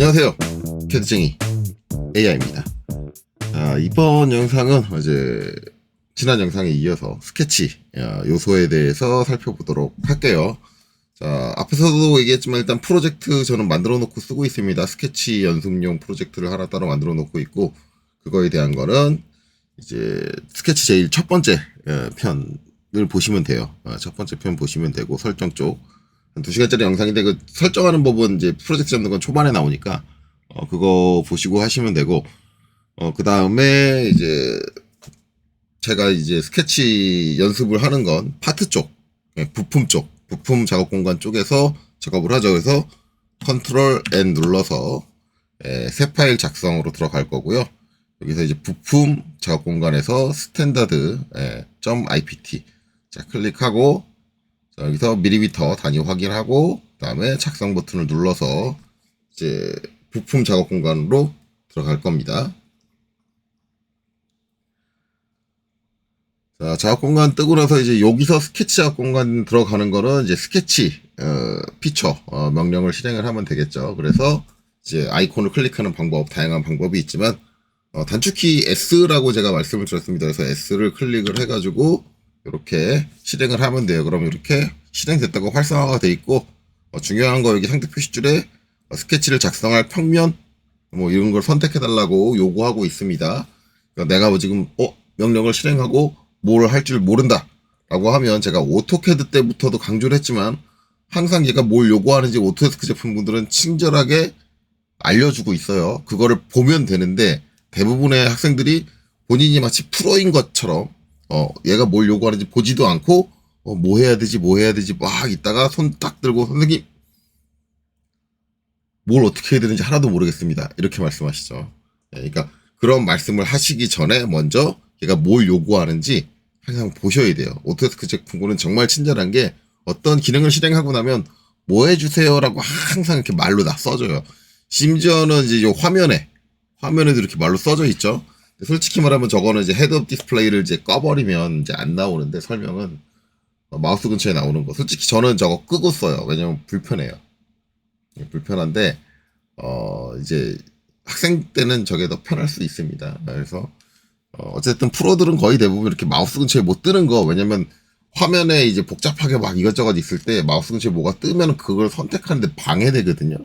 안녕하세요. 캐드쟁이 AI입니다. 이번 영상은 어제 지난 영상에 이어서 스케치 요소에 대해서 살펴보도록 할게요. 자, 앞에서도 얘기했지만 일단 프로젝트 저는 만들어 놓고 쓰고 있습니다. 스케치 연습용 프로젝트를 하나 따로 만들어 놓고 있고, 그거에 대한 거는 이제 스케치 제일 첫 번째 편을 보시면 돼요. 첫 번째 편 보시면 되고, 설정 쪽 한 2시간짜리 영상인데 그 설정하는 법은 이제 프로젝트 잡는 건 초반에 나오니까 그거 보시고 하시면 되고, 그 다음에 이제 제가 이제 스케치 연습을 하는 건 파트 쪽, 부품 쪽, 부품 작업 공간 쪽에서 작업을 하죠. 그래서 컨트롤 N 눌러서 새 파일 작성으로 들어갈 거고요. 여기서 이제 부품 작업 공간에서 스탠다드 .ipt 자 클릭하고, 자, 여기서 밀리미터 단위 확인하고, 그 다음에 작성 버튼을 눌러서 이제 부품 작업 공간으로 들어갈 겁니다. 자, 작업 공간 뜨고 나서 이제 여기서 스케치 작업 공간 들어가는 거는 이제 스케치 피처 명령을 실행을 하면 되겠죠. 그래서 이제 아이콘을 클릭하는 방법, 다양한 방법이 있지만 단축키 S라고 제가 말씀을 드렸습니다. 그래서 S를 클릭을 해가지고 이렇게 실행을 하면 돼요. 그럼 이렇게 실행됐다고 활성화가 돼 있고, 중요한 거 여기 상태 표시줄에 스케치를 작성할 평면 뭐 이런 걸 선택해 달라고 요구하고 있습니다. 그러니까 내가 지금 명령을 실행하고 뭘 할 줄 모른다 라고 하면, 제가 오토캐드 때부터도 강조를 했지만 항상 얘가 뭘 요구하는지 오토데스크 제품분들은 친절하게 알려주고 있어요. 그거를 보면 되는데 대부분의 학생들이 본인이 마치 프로인 것처럼 얘가 뭘 요구하는지 보지도 않고 뭐 해야 되지 막 있다가 손 딱 들고 선생님 뭘 어떻게 해야 되는지 하나도 모르겠습니다 이렇게 말씀하시죠. 그러니까 그런 말씀을 하시기 전에 먼저 얘가 뭘 요구하는지 항상 보셔야 돼요. 오토데스크 제품군은 정말 친절한 게, 어떤 기능을 실행하고 나면 뭐 해주세요라고 항상 이렇게 말로 다 써줘요. 심지어는 이제 요 화면에도 이렇게 말로 써져 있죠. 솔직히 말하면 저거는 이제 헤드업 디스플레이를 이제 꺼버리면 이제 안 나오는데, 설명은 마우스 근처에 나오는 거. 솔직히 저는 저거 끄고 써요. 왜냐면 불편해요. 불편한데 이제 학생 때는 저게 더 편할 수 있습니다. 그래서 어쨌든 프로들은 거의 대부분 이렇게 마우스 근처에 못 뜨는 거, 왜냐면 화면에 이제 복잡하게 막 이것저것 있을 때 마우스 근처에 뭐가 뜨면 그걸 선택하는데 방해되거든요.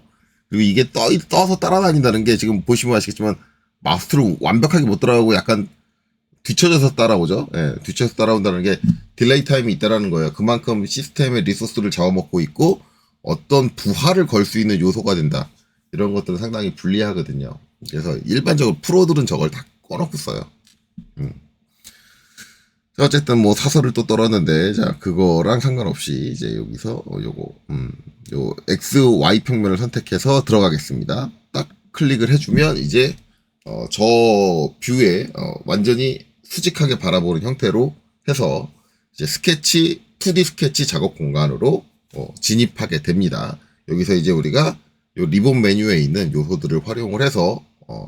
그리고 이게 떠서 따라다닌다는 게, 지금 보시면 아시겠지만 마우스로 완벽하게 못 따라오고 약간 뒤쳐져서 따라오죠. 뒤쳐서 따라온다는 게 딜레이 타임이 있다라는 거예요. 그만큼 시스템의 리소스를 잡아먹고 있고 어떤 부하를 걸 수 있는 요소가 된다. 이런 것들은 상당히 불리하거든요. 그래서 일반적으로 프로들은 저걸 다 꺼놓고 써요. 자, 어쨌든 뭐 사설을 또 떨었는데, 자, 그거랑 상관없이 이제 여기서 요 XY 평면을 선택해서 들어가겠습니다. 딱 클릭을 해주면 이제 저 뷰에 완전히 수직하게 바라보는 형태로 해서 이제 스케치 2D 스케치 작업 공간으로 진입하게 됩니다. 여기서 이제 우리가 요 리본 메뉴에 있는 요소들을 활용을 해서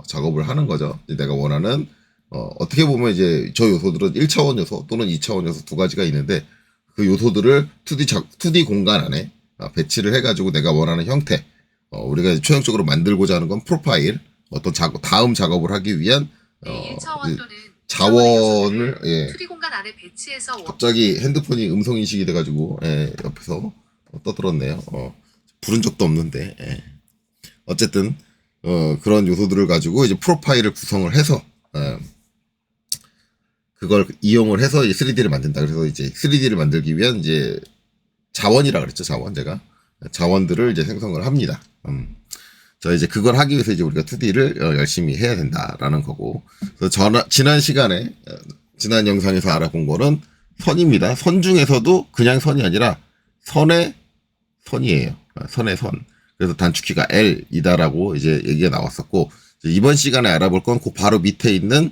작업을 하는 거죠. 내가 원하는 어떻게 보면 이제 저 요소들은 1차원 요소 또는 2차원 요소 두 가지가 있는데, 그 요소들을 2D 공간 안에 배치를 해가지고 내가 원하는 형태, 우리가 최종적으로 만들고자 하는 건 프로파일, 어떤 다음 작업을 하기 위한 자원을 2D 공간 안에 배치해서 갑자기 핸드폰이 음성 인식이 돼가지고 옆에서 떠들었네요. 부른 적도 없는데 어쨌든 그런 요소들을 가지고 이제 프로파일을 구성을 해서 그걸 이용을 해서 3D를 만든다. 그래서 이제 3D를 만들기 위한 이제 자원이라 그랬죠. 제가 자원들을 이제 생성을 합니다. 자, 이제 그걸 하기 위해서 이제 우리가 2D를 열심히 해야 된다라는 거고. 그래서 지난 시간에 지난 영상에서 알아본 거는 선입니다. 선 중에서도 그냥 선이 아니라 선의 선이에요. 선의 선. 그래서 단축키가 L이다라고 이제 얘기가 나왔었고, 이번 시간에 알아볼 건 그 바로 밑에 있는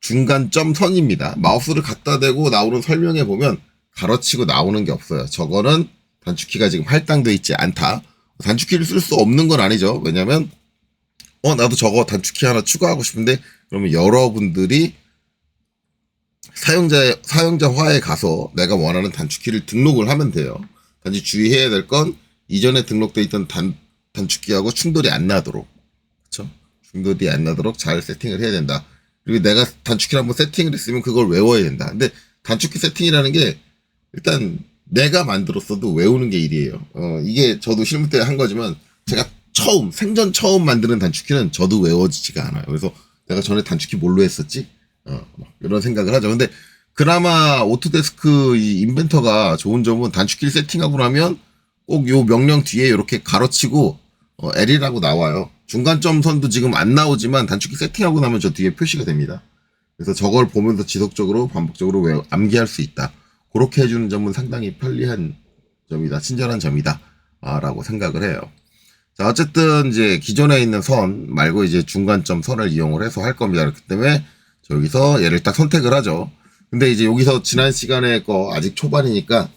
중간점 선입니다. 마우스를 갖다 대고 나오는 설명에 보면 가로치고 나오는 게 없어요. 저거는 단축키가 지금 할당되어 있지 않다. 단축키를 쓸 수 없는 건 아니죠. 왜냐면 나도 저거 단축키 하나 추가하고 싶은데, 그러면 여러분들이 사용자화에 가서 내가 원하는 단축키를 등록을 하면 돼요. 단지 주의해야 될 건 이전에 등록되어 있던 단축키하고 충돌이 안 나도록 빈도들이 안 나도록 잘 세팅을 해야 된다. 그리고 내가 단축키를 한번 세팅을 했으면 그걸 외워야 된다. 근데 단축키 세팅이라는 게 일단 내가 만들었어도 외우는 게 일이에요. 이게 저도 실무 때 한 거지만 제가 생전 처음 만드는 단축키는 저도 외워지지가 않아요. 그래서 내가 전에 단축키 뭘로 했었지? 이런 생각을 하죠. 근데 그나마 오토데스크 이 인벤터가 좋은 점은 단축키를 세팅하고 나면 꼭 요 명령 뒤에 이렇게 가로치고 L이라고 나와요. 중간점 선도 지금 안 나오지만 단축키 세팅하고 나면 저 뒤에 표시가 됩니다. 그래서 저걸 보면서 지속적으로 반복적으로 암기할 수 있다. 그렇게 해주는 점은 상당히 편리한 점이다. 친절한 점이다. 라고 생각을 해요. 자, 어쨌든 이제 기존에 있는 선 말고 이제 중간점 선을 이용을 해서 할 겁니다. 그렇기 때문에 여기서 얘를 딱 선택을 하죠. 근데 이제 여기서 지난 시간에 거 아직 초반이니까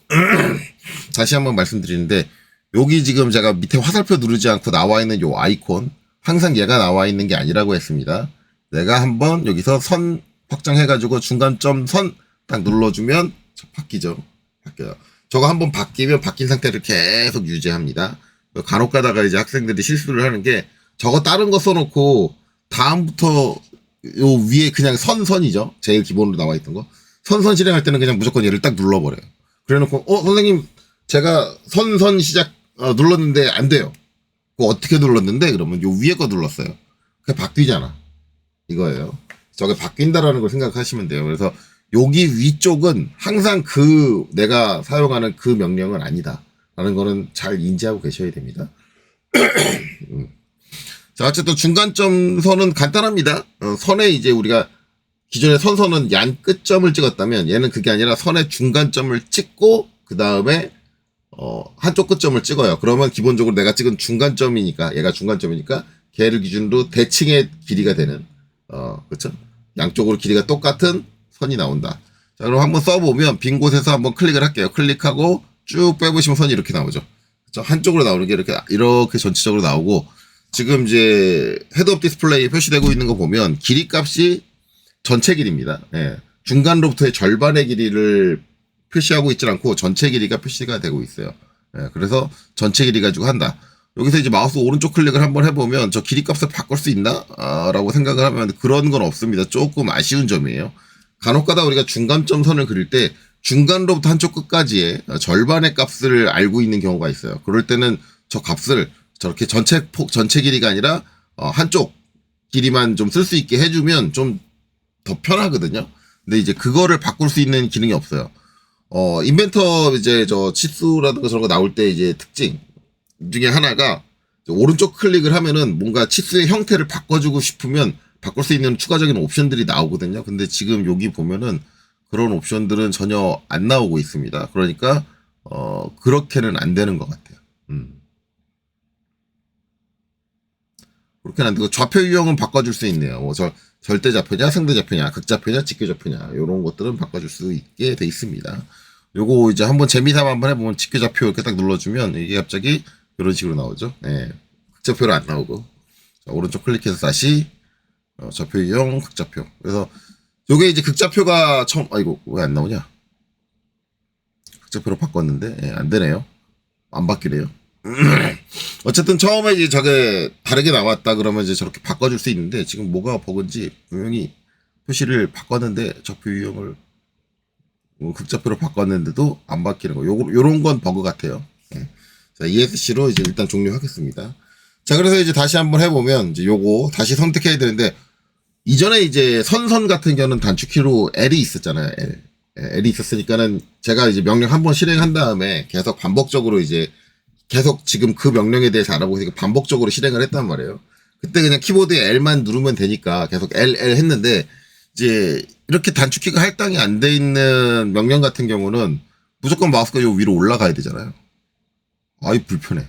다시 한번 말씀드리는데 여기 지금 제가 밑에 화살표 누르지 않고 나와 있는 요 아이콘 항상 얘가 나와 있는 게 아니라고 했습니다. 내가 한번 여기서 선 확장해가지고 중간점 선 딱 눌러주면 바뀌죠. 바뀌어요. 저거 한번 바뀌면 바뀐 상태를 계속 유지합니다. 간혹 가다가 이제 학생들이 실수를 하는 게 저거 다른 거 써놓고 다음부터 요 위에 그냥 선이죠. 제일 기본으로 나와 있던 거. 선 실행할 때는 그냥 무조건 얘를 딱 눌러버려요. 그래 놓고, 선생님, 제가 선 시작, 눌렀는데 안 돼요. 그거 어떻게 눌렀는데? 그러면 요 위에 거 눌렀어요. 그게 바뀌잖아. 이거예요. 저게 바뀐다라는 걸 생각하시면 돼요. 그래서 여기 위쪽은 항상 내가 사용하는 그 명령은 아니다. 라는 거는 잘 인지하고 계셔야 됩니다. 자, 어쨌든 중간점 선은 간단합니다. 선에 이제 우리가 기존의 선은 얀 끝점을 찍었다면 얘는 그게 아니라 선의 중간점을 찍고 그 다음에 한쪽 끝점을 찍어요. 그러면 기본적으로 내가 찍은 중간점이니까 얘가 중간점이니까 걔를 기준으로 대칭의 길이가 되는 그렇죠? 양쪽으로 길이가 똑같은 선이 나온다. 자, 그럼 한번 써보면 빈 곳에서 한번 클릭을 할게요. 클릭하고 쭉 빼보시면 선이 이렇게 나오죠. 그렇죠? 한쪽으로 나오는 게 이렇게 전체적으로 나오고 지금 이제 헤드업 디스플레이에 표시되고 있는 거 보면 길이 값이 전체 길이입니다. 예. 중간로부터의 절반의 길이를 표시하고 있지 않고 전체 길이가 표시가 되고 있어요. 예. 그래서 전체 길이 가지고 한다. 여기서 이제 마우스 오른쪽 클릭을 한번 해보면 저 길이 값을 바꿀 수 있나? 라고 생각을 하면 그런 건 없습니다. 조금 아쉬운 점이에요. 간혹가다 우리가 중간점 선을 그릴 때 중간로부터 한쪽 끝까지의 절반의 값을 알고 있는 경우가 있어요. 그럴 때는 저 값을 저렇게 전체 길이가 아니라 한쪽 길이만 좀 쓸 수 있게 해주면 좀 더 편하거든요. 근데 이제 그거를 바꿀 수 있는 기능이 없어요. 인벤터 이제 저 치수라든가 저런 거 나올 때 이제 특징 중에 하나가 오른쪽 클릭을 하면은 뭔가 치수의 형태를 바꿔주고 싶으면 바꿀 수 있는 추가적인 옵션들이 나오거든요. 근데 지금 여기 보면은 그런 옵션들은 전혀 안 나오고 있습니다. 그러니까 그렇게는 안 되는 것 같아요. 그렇게는 안 되고 좌표 유형은 바꿔줄 수 있네요. 뭐 절대 좌표냐, 상대 좌표냐, 극좌표냐, 직교 좌표냐 이런 것들은 바꿔줄 수 있게 돼 있습니다. 요거 이제 한번 재미삼아 한번 해보면 직교 좌표 이렇게 딱 눌러주면 이게 갑자기 이런 식으로 나오죠. 네. 극좌표로 안 나오고 자, 오른쪽 클릭해서 다시 좌표 유형 극좌표. 그래서 요게 이제 극좌표가 처음 아이고 왜 안 나오냐? 극좌표로 바꿨는데 안 되네요. 안 바뀌래요. 어쨌든 처음에 이제 저게 다르게 나왔다 그러면 이제 저렇게 바꿔줄 수 있는데 지금 뭐가 버그인지 분명히 표시를 바꿨는데 좌표 유형을 극좌표로 바꿨는데도 안 바뀌는 거. 요런 건 버그 같아요. 네. 자, ESC로 이제 일단 종료하겠습니다. 자, 그래서 이제 다시 한번 해보면 이제 요거 다시 선택해야 되는데 이전에 이제 선 같은 경우는 단축키로 L이 있었잖아요. L이 있었으니까는 제가 이제 명령 한번 실행한 다음에 계속 반복적으로 이제 계속 지금 그 명령에 대해서 알아보고 있으니까 반복적으로 실행을 했단 말이에요. 그때 그냥 키보드에 L만 누르면 되니까 계속 L 했는데 이제 이렇게 단축키가 할당이 안 돼 있는 명령 같은 경우는 무조건 마우스가 요 위로 올라가야 되잖아요. 아이 불편해.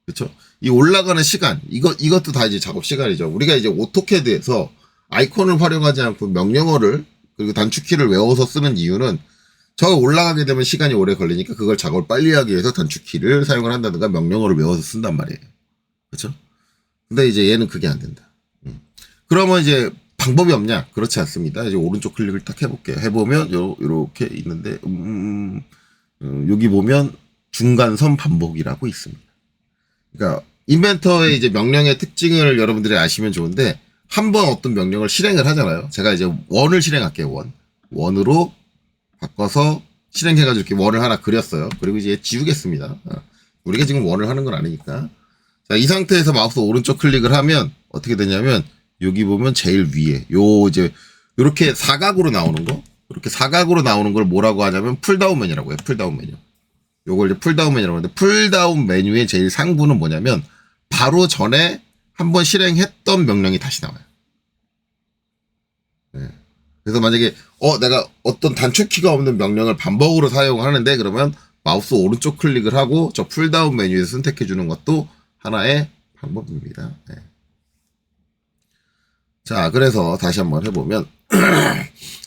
그렇죠? 이 올라가는 시간 이것도 다 이제 작업 시간이죠. 우리가 이제 오토캐드에서 아이콘을 활용하지 않고 명령어를 그리고 단축키를 외워서 쓰는 이유는 저 올라가게 되면 시간이 오래 걸리니까 그걸 작업을 빨리 하기 위해서 단축키를 사용을 한다든가 명령어를 외워서 쓴단 말이에요. 그렇죠? 근데 이제 얘는 그게 안 된다. 그러면 이제 방법이 없냐? 그렇지 않습니다. 이제 오른쪽 클릭을 딱 해볼게요. 해보면 요렇게 있는데 여기 보면 중간선 반복이라고 있습니다. 그러니까 인벤터의 이제 명령의 특징을 여러분들이 아시면 좋은데 한 번 어떤 명령을 실행을 하잖아요. 제가 이제 원을 실행할게요. 원으로 바꿔서 실행해가지고 이렇게 원을 하나 그렸어요. 그리고 이제 지우겠습니다. 우리가 지금 원을 하는 건 아니니까. 자, 이 상태에서 마우스 오른쪽 클릭을 하면 어떻게 되냐면 여기 보면 제일 위에 이제 이렇게 사각으로 나오는 거, 이렇게 사각으로 나오는 걸 뭐라고 하냐면 풀다운 메뉴라고 해요. 풀다운 메뉴. 요걸 이제 풀다운 메뉴라고 하는데, 풀다운 메뉴의 제일 상부는 뭐냐면 바로 전에 한번 실행했던 명령이 다시 나와요. 네. 그래서 만약에 내가 어떤 단축키가 없는 명령을 반복으로 사용하는데, 그러면 마우스 오른쪽 클릭을 하고 저 풀다운 메뉴에서 선택해 주는 것도 하나의 방법입니다. 네. 자, 그래서 다시 한번 해보면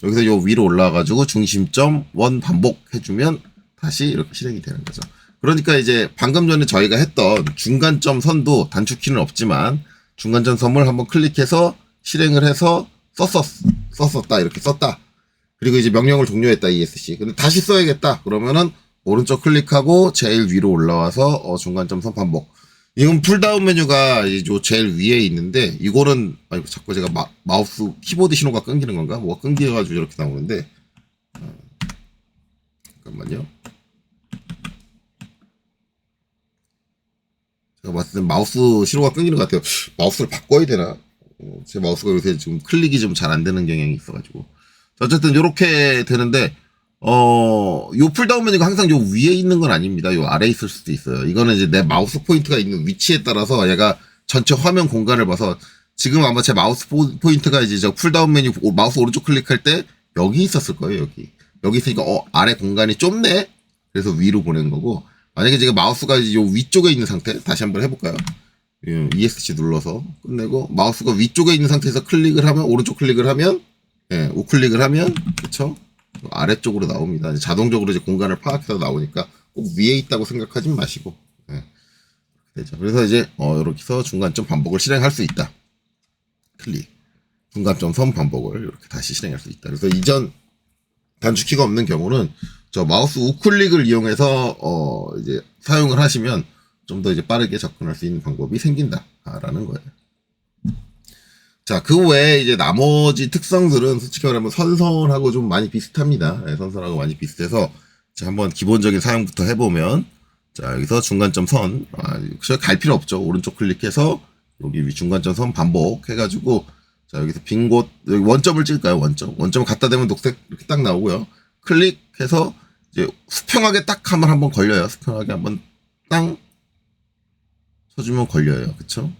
여기서 요 위로 올라와가지고 중심점 원 반복해주면 다시 이렇게 실행이 되는 거죠. 그러니까 이제 방금 전에 저희가 했던 중간점 선도 단축키는 없지만 중간점 선을 한번 클릭해서 실행을 해서 썼었다, 이렇게 썼다. 그리고 이제 명령을 종료했다, ESC. 근데 다시 써야겠다. 그러면은 오른쪽 클릭하고 제일 위로 올라와서 중간점 선 반복. 이건 풀다운 메뉴가 요 제일 위에 있는데, 이거는 자꾸 제가 마우스 키보드 신호가 끊기는 건가? 뭐가 끊겨가지고 이렇게 나오는데, 잠깐만요. 제가 봤을 때 마우스 신호가 끊기는 것 같아요. 마우스를 바꿔야 되나? 제 마우스가 요새 지금 클릭이 좀 잘 안 되는 경향이 있어가지고. 어쨌든 요렇게 되는데, 요 풀다운 메뉴가 항상 요 위에 있는 건 아닙니다. 요 아래에 있을 수도 있어요. 이거는 이제 내 마우스 포인트가 있는 위치에 따라서 얘가 전체 화면 공간을 봐서, 지금 아마 제 마우스 포인트가 이제 저 풀다운 메뉴 마우스 오른쪽 클릭할 때 여기 있었을 거예요. 여기 있으니까 아래 공간이 좁네. 그래서 위로 보낸 거고, 만약에 제가 마우스가 이제 요 위쪽에 있는 상태, 다시 한번 해볼까요? ESC 눌러서 끝내고 마우스가 위쪽에 있는 상태에서 클릭을 하면, 오른쪽 클릭을 하면, 우클릭을 하면, 그쵸? 아래쪽으로 나옵니다. 자동적으로 이제 공간을 파악해서 나오니까 꼭 위에 있다고 생각하지 마시고. 되죠. 그래서 이제 이렇게 해서 중간점 반복을 실행할 수 있다. 클릭. 중간점 선 반복을 이렇게 다시 실행할 수 있다. 그래서 이전 단축키가 없는 경우는 저 마우스 우클릭을 이용해서 이제 사용을 하시면 좀 더 이제 빠르게 접근할 수 있는 방법이 생긴다라는 거예요. 자, 그 외에 이제 나머지 특성들은 솔직히 말하면 선선하고 좀 많이 비슷합니다. 선선하고 많이 비슷해서 자, 한번 기본적인 사용부터 해보면, 자, 여기서 중간점 선, 갈 필요 없죠. 오른쪽 클릭해서 여기 중간점 선 반복 해가지고, 자, 여기서 빈 곳, 여기 원점을 찍을까요? 원점을 갖다 대면 녹색 이렇게 딱 나오고요. 클릭해서 이제 수평하게 딱 하면 한번 걸려요. 수평하게 한번 땅 쳐주면 걸려요. 그쵸?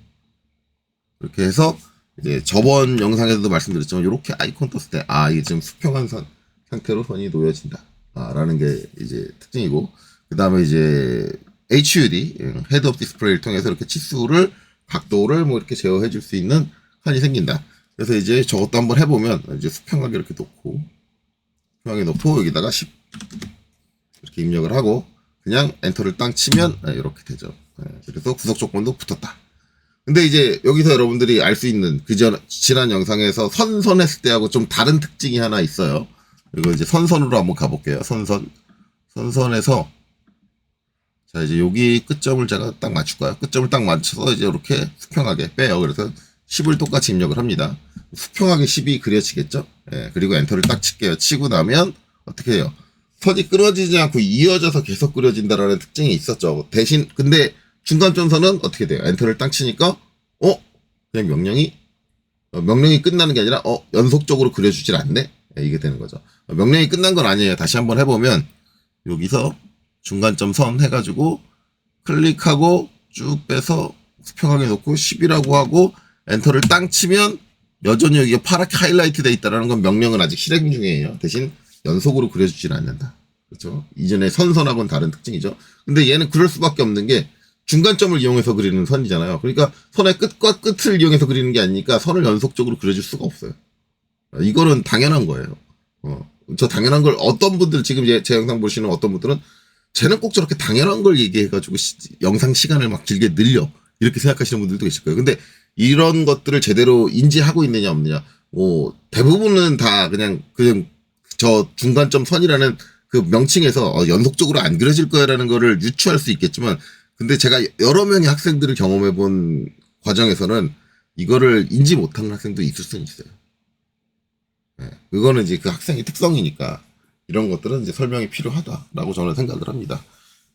그렇게 해서 이제 저번 영상에서도 말씀드렸지만 이렇게 아이콘 떴을 때 이게 지금 수평한 상태로 선이 놓여진다 라는 게 이제 특징이고, 그 다음에 이제 HUD 헤드 업 디스플레이를 통해서 이렇게 치수를, 각도를 뭐 이렇게 제어해 줄 수 있는 선이 생긴다. 그래서 이제 저것도 한번 해보면 이제 수평하게 이렇게 놓고 여기다가 10 이렇게 입력을 하고 그냥 엔터를 땅 치면 이렇게 되죠. 그래서 구속 조건도 붙었다. 근데 이제 여기서 여러분들이 알 수 있는 지난 영상에서 선선했을 때하고 좀 다른 특징이 하나 있어요. 그리고 이제 선선으로 한번 가볼게요. 선선에서 자, 이제 여기 끝점을 제가 딱 맞출까요? 끝점을 딱 맞춰서 이제 이렇게 수평하게 빼요. 그래서 10을 똑같이 입력을 합니다. 수평하게 10이 그려지겠죠? 그리고 엔터를 딱 칠게요. 치고 나면 어떻게 해요? 선이 끊어지지 않고 이어져서 계속 그려진다라는 특징이 있었죠. 대신 근데 중간점선은 어떻게 돼요? 엔터를 딱 치니까 그냥 명령이 끝나는 게 아니라 연속적으로 그려주질 않네? 이게 되는 거죠. 명령이 끝난 건 아니에요. 다시 한번 해보면 여기서 중간점 선 해가지고 클릭하고 쭉 빼서 수평하게 놓고 10이라고 하고 엔터를 땅 치면 여전히 여기가 파랗게 하이라이트 돼 있다라는 건 명령은 아직 실행 중이에요. 대신 연속으로 그려주질 않는다. 그렇죠? 이전에 선선하고는 다른 특징이죠. 근데 얘는 그럴 수밖에 없는 게 중간점을 이용해서 그리는 선이잖아요. 그러니까 선의 끝과 끝을 이용해서 그리는 게 아니니까 선을 연속적으로 그려줄 수가 없어요. 이거는 당연한 거예요. 저 당연한 걸 어떤 분들 지금 제 영상 보시는 어떤 분들은 쟤는 꼭 저렇게 당연한 걸 얘기해가지고 영상 시간을 막 길게 늘려 이렇게 생각하시는 분들도 계실 거예요. 근데 이런 것들을 제대로 인지하고 있느냐 없느냐, 대부분은 다 그냥 저 중간점 선이라는 그 명칭에서 연속적으로 안 그려질 거야라는 거를 유추할 수 있겠지만, 근데 제가 여러 명의 학생들을 경험해 본 과정에서는 이거를 인지 못하는 학생도 있을 수는 있어요. 예, 그거는 이제 그 학생의 특성이니까 이런 것들은 이제 설명이 필요하다라고 저는 생각을 합니다.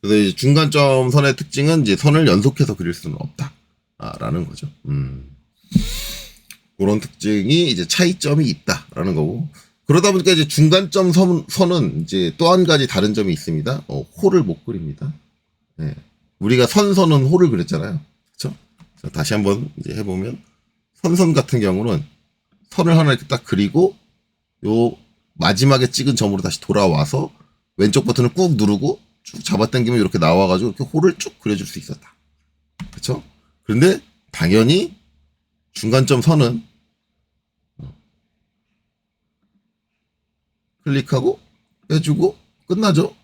그래서 이제 중간점 선의 특징은 이제 선을 연속해서 그릴 수는 없다라는 거죠. 그런 특징이 이제 차이점이 있다라는 거고. 그러다 보니까 이제 중간점 선은 이제 또 한 가지 다른 점이 있습니다. 홀을 못 그립니다. 예. 우리가 선선은 홀을 그렸잖아요. 그렇죠? 다시 한번 이제 해보면 선선 같은 경우는 선을 하나 이렇게 딱 그리고 요 마지막에 찍은 점으로 다시 돌아와서 왼쪽 버튼을 꾹 누르고 쭉 잡아당기면 이렇게 나와가지고 이렇게 홀을 쭉 그려줄 수 있었다. 그렇죠? 그런데 당연히 중간점 선은 클릭하고 빼주고 끝나죠.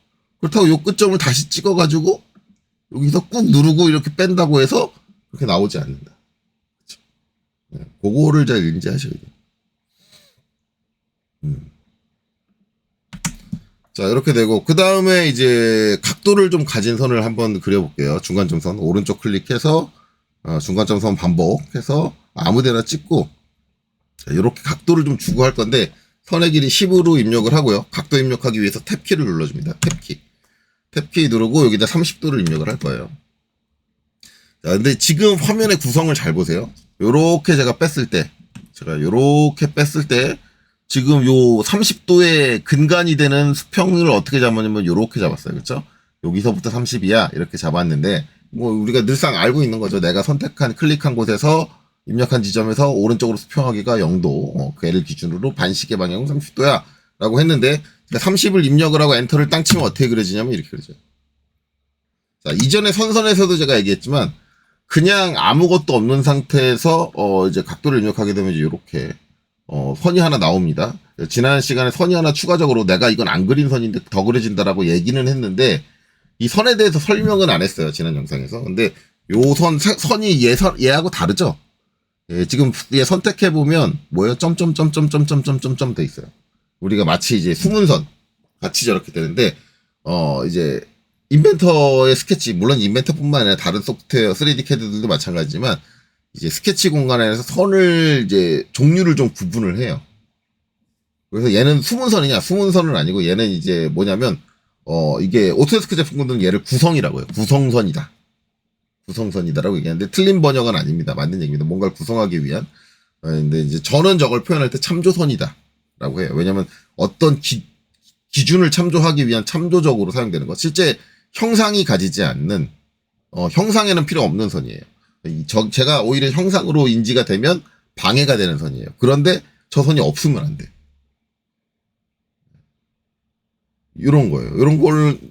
그렇다고 요 끝점을 다시 찍어가지고 여기서 꾹 누르고 이렇게 뺀다고 해서 그렇게 나오지 않는다. 그렇죠? 네, 그거를 잘 인지하셔야 돼요. 자, 이렇게 되고, 그 다음에 이제 각도를 좀 가진 선을 한번 그려볼게요. 중간점 선. 오른쪽 클릭해서, 중간점 선 반복해서 아무 데나 찍고, 자, 이렇게 각도를 좀 주고 할 건데, 선의 길이 10으로 입력을 하고요. 각도 입력하기 위해서 탭키를 눌러줍니다. 탭키. 탭키 누르고 여기다 30도를 입력을 할 거예요. 자, 근데 지금 화면의 구성을 잘 보세요. 요렇게 제가 뺐을 때, 지금 요 30도의 근간이 되는 수평을 어떻게 잡았냐면 요렇게 잡았어요. 그렇죠? 여기서부터 30이야. 이렇게 잡았는데 뭐 우리가 늘상 알고 있는 거죠. 내가 선택한 클릭한 곳에서 입력한 지점에서 오른쪽으로 수평하기가 0도. 걔를 기준으로 반시계 방향은 30도야. 라고 했는데 30을 입력을 하고 엔터를 땅 치면 어떻게 그려지냐면 이렇게 그려져요. 자, 이전에 선선에서도 제가 얘기했지만 그냥 아무것도 없는 상태에서 이제 각도를 입력하게 되면 이제 요렇게 선이 하나 나옵니다. 지난 시간에 선이 하나 추가적으로 내가 이건 안 그린 선인데 더 그려진다라고 얘기는 했는데 이 선에 대해서 설명은 안 했어요. 지난 영상에서. 근데 요 선이 얘하고 다르죠? 예, 지금 얘 선택해보면 뭐예요? 점점점점점점점점 돼 있어요. 우리가 마치 이제 숨은선 같이 저렇게 되는데 이제 인벤터의 스케치, 물론 인벤터뿐만 아니라 다른 소프트웨어 3D 캐드들도 마찬가지지만 이제 스케치 공간에서 선을 이제 종류를 좀 구분을 해요. 그래서 얘는 숨은선이냐? 숨은선은 아니고 얘는 이제 뭐냐면 이게 오토데스크 제품군들은 얘를 구성이라고 해요. 구성선이다. 구성선이다라고 얘기하는데 틀린 번역은 아닙니다. 맞는 얘기입니다. 뭔가를 구성하기 위한. 근데 이제 저는 저걸 표현할 때 참조선이다라고 해요. 왜냐면 어떤 기준을 참조하기 위한 참조적으로 사용되는 것. 실제 형상이 가지지 않는 형상에는 필요 없는 선이에요. 제가 오히려 형상으로 인지가 되면 방해가 되는 선이에요. 그런데 저 선이 없으면 안 돼. 이런 거예요.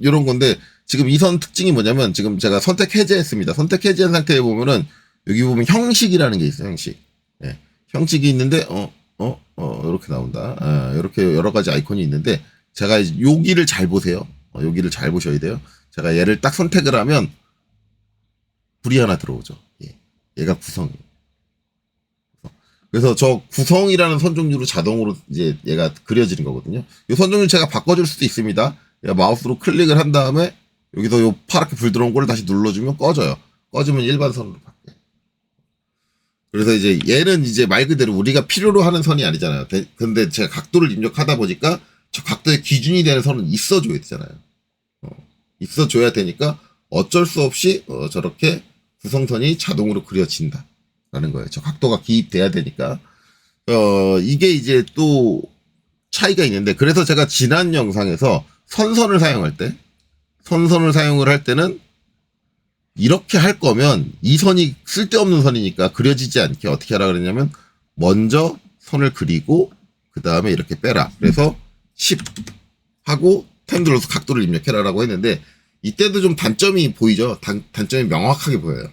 이런 건데, 지금 이 선 특징이 뭐냐면, 지금 제가 선택 해제했습니다. 선택 해제한 상태에 보면은, 여기 보면 형식이라는 게 있어요, 형식. 예. 형식이 있는데, 이렇게 나온다. 이렇게 여러 가지 아이콘이 있는데, 제가 여기를 잘 보세요. 여기를 잘 보셔야 돼요. 제가 얘를 딱 선택을 하면, 불이 하나 들어오죠. 예. 얘가 구성이에요. 그래서 저 구성이라는 선 종류로 자동으로 이제 얘가 그려지는 거거든요. 이 선 종류 제가 바꿔줄 수도 있습니다. 마우스로 클릭을 한 다음에 여기서 요 파랗게 불 들어온 걸 다시 눌러주면 꺼져요. 꺼지면 일반 선으로 바뀌어요. 그래서 이제 얘는 이제 말 그대로 우리가 필요로 하는 선이 아니잖아요. 근데 제가 각도를 입력하다 보니까 저 각도의 기준이 되는 선은 있어줘야 되잖아요. 있어줘야 되니까 어쩔 수 없이 저렇게 구성선이 자동으로 그려진다. 라는 거예요. 저 각도가 기입돼야 되니까. 이게 이제 또 차이가 있는데, 그래서 제가 지난 영상에서 선선을 사용을 할 때는 이렇게 할 거면 이 선이 쓸데없는 선이니까 그려지지 않게 어떻게 하라 그랬냐면, 먼저 선을 그리고, 그 다음에 이렇게 빼라. 그래서 10 하고 템 눌러서 각도를 입력해라라고 했는데, 이때도 좀 단점이 보이죠? 단점이 명확하게 보여요.